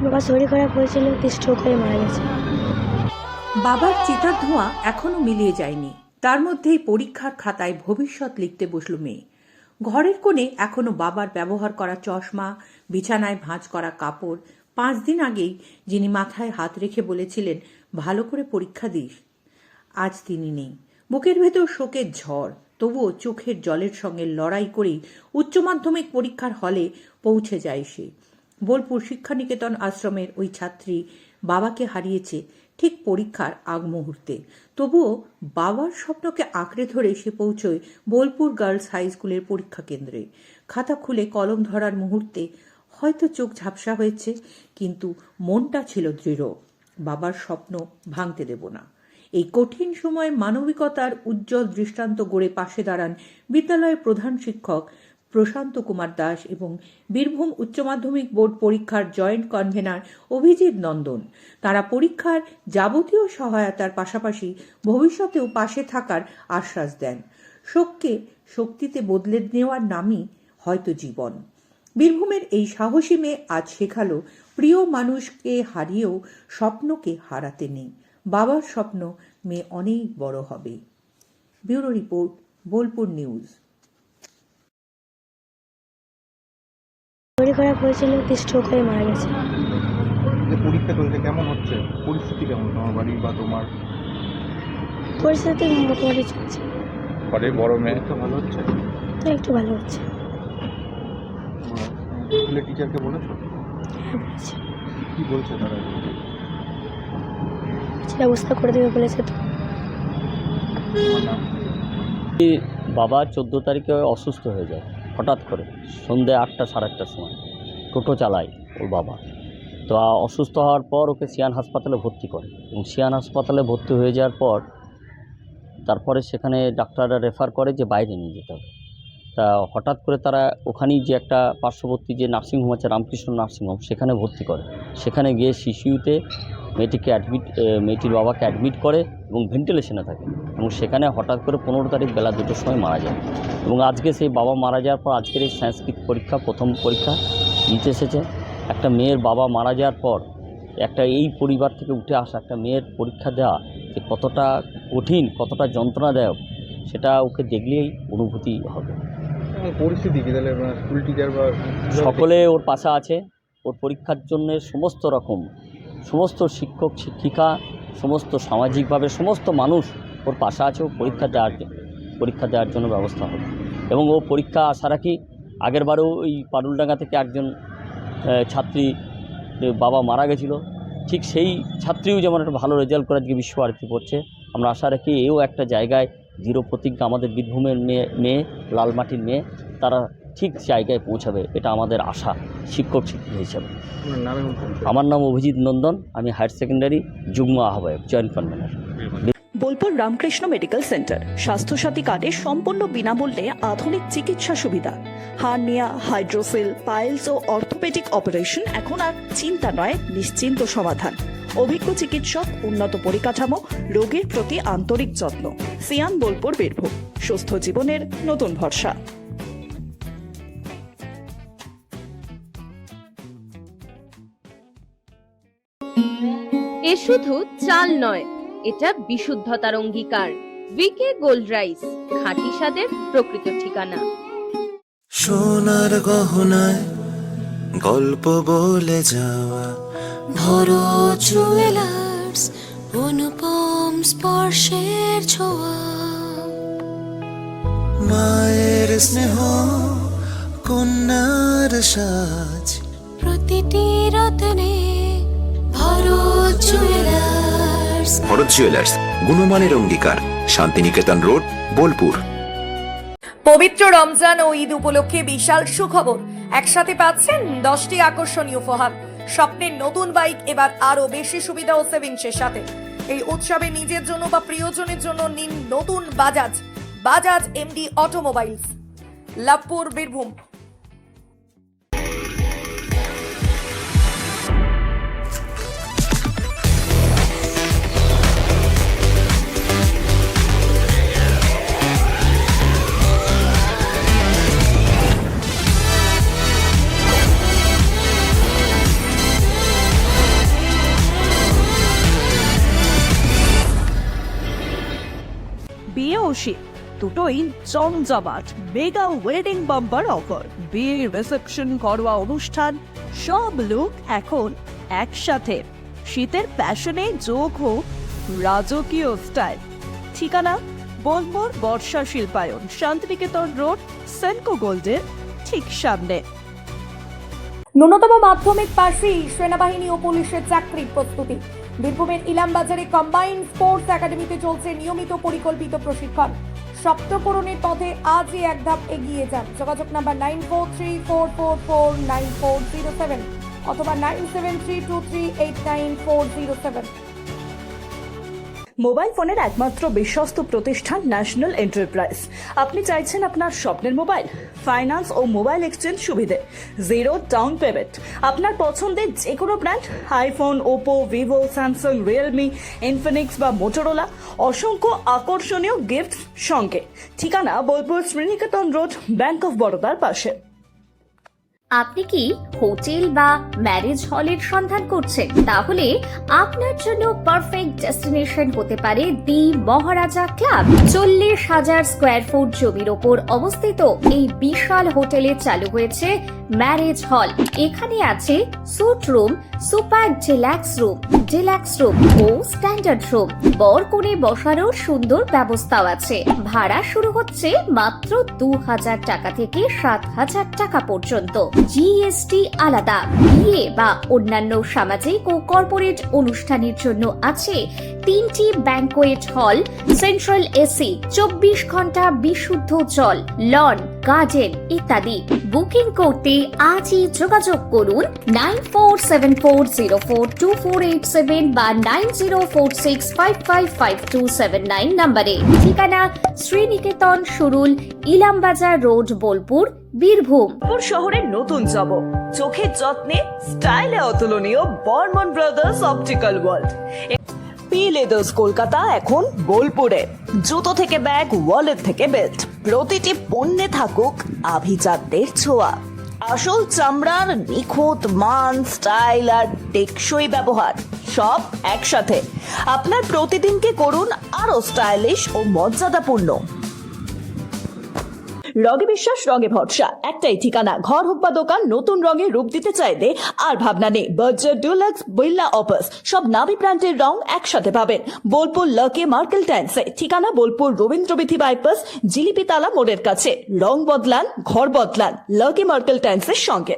বাবার শরীর খারাপ হয়েছিল, স্ট্রোক হয়ে মারা গেছে। বাবার চিতার ধোঁয়া এখনো মিলিয়ে যায়নি, তার মধ্যেই পরীক্ষার খাতায় ভবিষ্যৎ লিখতে বসল মেয়ে। ঘরের কোণে এখনো বাবার ব্যবহার করা চশমা, বিছানায় ভাঁজ করা কাপড়। 5 দিন আগেই যিনি মাথায় হাত রেখে বলেছিলেন ভালো করে পরীক্ষা দিস, আজ তিনি নেই। বুকের ভেতর শোকের ঝড়, তবুও চোখের জলের সঙ্গে লড়াই করেই উচ্চ মাধ্যমিক পরীক্ষার হলে পৌঁছে যায় সে। বোলপুর শিক্ষানিকেতন আশ্রমের ওই ছাত্রী বাবাকে হারিয়েছে ঠিক পরীক্ষার আগ মুহূর্তে। তবুও বাবার স্বপ্নকে আঁকড়ে ধরে সে পৌঁছয় বোলপুর গার্লস হাই স্কুলের পরীক্ষা কেন্দ্রে। খাতা খুলে কলম ধরার মুহূর্তে হয়তো চোখ ঝাপসা হয়েছে, কিন্তু মনটা ছিল দৃঢ়, বাবার স্বপ্ন ভাঙতে দেব না। এই কঠিন সময়ে মানবিকতার উজ্জ্বল দৃষ্টান্ত গড়ে পাশে দাঁড়ান বিদ্যালয়ের প্রধান শিক্ষক প্রশান্ত কুমার দাস এবং বীরভূম উচ্চ মাধ্যমিক বোর্ড পরীক্ষার জয়েন্ট কনভেনার অভিজিৎ নন্দন। তারা পরীক্ষার যাবতীয় সহায়তার পাশাপাশি ভবিষ্যতেও পাশে থাকার আশ্বাস দেন। শোককে শক্তিতে বদলে নেওয়ার নামই হয়তো জীবন। বীরভূমের এই সাহসী মেয়ে আজ শেখালো প্রিয় মানুষকে হারিয়েও স্বপ্নকে হারাতে নেই। বাবার স্বপ্ন মেয়ে অনেক বড় হবে। Bureau report, Bolpur news. শরীর খারাপ হয়েছিল, স্ট্রোক হয়ে মারা গেছে। পরীক্ষা চলছে, কেমন হচ্ছে পরিস্থিতি, কেমন তোমার বাড়ি বা তোমার পরিস্থিতি? মোটামুটি চলছে। ঘরের বড় মেয়ে তো ভালো হচ্ছে, তো একটু ভালো হচ্ছে। স্কুলের টিচারকে বলেছো? হ্যাঁ, বলেছে। কি বলছে তারা? ব্যবস্থা করে দেবে বলেছে। তো তোমার নাম? বাবা 14 তারিখে অসুস্থ হয়ে যায় হঠাৎ করে, সন্ধ্যে 8টা সাড়ে 8টার সময়। টোটো চালায় ওর বাবা। তো অসুস্থ হওয়ার পর ওকে সিয়ান হাসপাতালে ভর্তি করে, এবং সিয়ান হাসপাতালে ভর্তি হয়ে যাওয়ার পর তারপরে সেখানে ডাক্তাররা রেফার করে যে বাইরে নিয়ে যেতে হবে। তা হঠাৎ করে তারা ওখানেই যে একটা পার্শ্ববর্তী যে নার্সিংহোম আছে, রামকৃষ্ণ নার্সিংহোম, সেখানে ভর্তি করে। সেখানে গিয়ে সিসিইউতে মেয়েটির বাবাকে অ্যাডমিট করে এবং ভেন্টিলেশনে থাকে, এবং সেখানে হঠাৎ করে 15 তারিখ বেলা 2টোর সময় মারা যায়। এবং আজকে সেই বাবা মারা যাওয়ার পর আজকের এই সংস্কৃত পরীক্ষা, প্রথম পরীক্ষা নিতে এসেছে। একটা মেয়ের বাবা মারা যাওয়ার পর একটা এই পরিবার থেকে উঠে আসা একটা মেয়ের পরীক্ষা দেওয়া যে কতটা কঠিন, কতটা যন্ত্রণাদায়ক, সেটা ওকে দেখলেই অনুভূতি হবে। পরিস্থিতি কি তাহলে স্কুল টিচার বা সকলে ওর পাশে আছে। ওর পরীক্ষার জন্য সমস্ত শিক্ষক শিক্ষিকা, সমস্ত সামাজিকভাবে সমস্ত মানুষ ওর পাশে আছে। ও পরীক্ষা দেওয়ার জন্য ব্যবস্থা হবে, এবং ও পরীক্ষা আশা রাখি। আগেরবারেও ওই পারুলডাঙ্গা থেকে একজন ছাত্রী বাবা মারা গেছিলো, ঠিক সেই ছাত্রীও যেমন একটা ভালো রেজাল্ট করে আজকে বিশ্বভারতী পড়ছে। আমরা আশা রাখি এও একটা জায়গায় দৃঢ় প্রতিজ্ঞা, আমাদের বীরভূমের মেয়ে লালমাটির মেয়ে, তারা ঠিক জায়গায় পৌঁছাবে, এটা আমাদের আশা শিক্ষক হিসেবে। আমার নাম অভিজিৎ নন্দন, আমি হায়ার সেকেন্ডারি যুগ্ম আহ্বায়ক, joint convener. Bolpur Ramakrishna medical centre Swasthyasathi কার্ডে সম্পূর্ণ বিনামূল্যে আধুনিক চিকিৎসা সুবিধা। হার্নিয়া, হাইড্রোসিল, পাইলস ও অর্থোপেডিক অপারেশন এখন আর চিন্তা নয়, নিশ্চিন্ত সমাধান। অভিজ্ঞ চিকিৎসক, উন্নত পরিকাঠামো, রোগীর প্রতি আন্তরিক যত্ন। সিয়ান বোলপুর, বীরভূম, সুস্থ জীবনের নতুন ভরসা। এ শুধু চাল নয়, এটা বিশুদ্ধতার অঙ্গীকার। ভিকে গোল্ড রাইস, খাঁটি স্বাদের প্রকৃত ঠিকানা। সোনার গহনায় গল্প বলে যাওয়া ভরো জুয়েলার্স, অনুপম স্পর্শের ছোঁয়া। মায়ের স্নেহ, কন্যার সাজ, প্রতিটি রত্নে ভরো জুয়েলার্স। ভরত জুয়েলার্স, গুণমানের অঙ্গীকার, শান্তিনিকেতন রোড, বোলপুর। পবিত্র রমজান ও ঈদ উপলক্ষে বিশাল সুখবর, একসাথে পাচ্ছেন 10টি আকর্ষণীয় উপহার। স্বপ্নের নতুন বাইক এবার আরো বেশি সুবিধা ও সেভিংসের সাথে। এই উৎসবে নিজের জন্য বা প্রিয়জনের জন্য নিন নতুন বাজাজ এমডি অটোমোবাইলস, লাভপুর, বীরভূম। খুশি, দুটোই জমজমাট মেগা ওয়েডিং বাম্পার অফার। বিয়ে, রিসেপশন, ঘরোয়া অনুষ্ঠান, সব লুক এখন একসাথে। শীতের প্যাশনে যোগ হোক রাজকীয় স্টাইল। ঠিকানা বোলপুর বর্ষা শিল্পায়ন, শান্তিনিকেতন রোড, সেনকো গোল্ডের ঠিক সামনে। ন্যূনতম মাধ্যমিক পাশেই সেনাবাহিনী ও পুলিশের চাকরির প্রস্তুতি। বীরভূমের ইলামবাজারে কম্বাইন্ড স্পোর্টস একাডেমিতে চলছে নিয়মিত পরিকল্পিত প্রশিক্ষণ। সপ্তপূরণের পথে আজই এক ধাপ এগিয়ে যান। যোগাযোগ নাম্বার 9434449407 অথবা 9732389407। মোবাইল ফোনের একমাত্র বিশ্বস্ত প্রতিষ্ঠান ন্যাশনাল এন্টারপ্রাইজ। আপনি চাইছেন আপনার স্বপ্নের মোবাইল, ফাইন্যান্স ও মোবাইল এক্সচেঞ্জ সুবিধে, জিরো ডাউন পেমেন্ট, আপনার পছন্দের যে কোনো brand, iPhone, Oppo, Vivo, Samsung, Realme, Infinix বা মোটরোলা, অসংখ্য আকর্ষণীয় গিফট সঙ্গে। ঠিকানা Bolpur Sriniketan road, bank of বরোদার পাশে। আপনি কি হোটেল বা ম্যারেজ হলের সন্ধান করছেন? তাহলে আপনার জন্য পারফেক্ট ডেস্টিনেশন হতে পারে দি মহারাজা ক্লাব। 40,000 স্কোয়ার ফুট জমির ওপর অবস্থিত এই বিশাল হোটেলে চালু হয়েছে ম্যারেজ হল। এখানে আছে suite room, super deluxe room ও স্ট্যান্ডার্ড রুম। বর কনে বসারও সুন্দর ব্যবস্থাও আছে। ভাড়া শুরু হচ্ছে মাত্র 2,000 টাকা থেকে 7,000 টাকা পর্যন্ত। জিএসটি আলাদা। বিয়ে বা অন্যান্য সামাজিক ও কর্পোরেট অনুষ্ঠানের জন্য আছে 3টি ব্যাংকোয়েট হল, সেন্ট্রাল এসি, 24 ঘন্টা বিশুদ্ধ জল, লন, গার্ডেন ইত্যাদি। বুকিং করতে আজই যোগাযোগ করুন 9474042487 বা 9046555279 নম্বরে। ঠিকানা শ্রীনিকেতন সুরুল, ইলামবাজার রোড, বোলপুর, বীরভূম। শহরের নতুন জব, চোখের যত্নে স্টাইলে অতুলনীয় Barman brothers optical world. P leathers Kolkata এখন বোলপুরে। জুতো থেকে ব্যাগ, ওয়ালেট থেকে বেল্ট, প্রতিটি পণ্যে থাকুক আভিজাতদের ছোঁয়া। আসল চামড়ার নিখুঁত মান, স্টাইল আর টেকসই ব্যবহার সব একসাথে। আপনার প্রতিদিনকে করুন আরো স্টাইলিশ ও মর্যাদাপূর্ণ। রঙে বিশ্বাস, রঙে ভরসা, একটাই ঠিকানা। ঘর হোক বা দোকান, নতুন রঙে রূপ দিতে চাইলে আর ভাবনা নেই। বার্জার, ডুলাক্স, বিল্লা, অপাস সব নামি ব্র্যান্ডের রং একসাথে পাবেন বোলপুর লাকি মার্কেল টাইন্সে। ঠিকানা বোলপুর রবীন্দ্রবিথি বাইপাস, জিলিপিতালা মোড়ের কাছে। রং বদলান, ঘর বদলান, লাকি মার্কেল টাইন্সের সঙ্গে।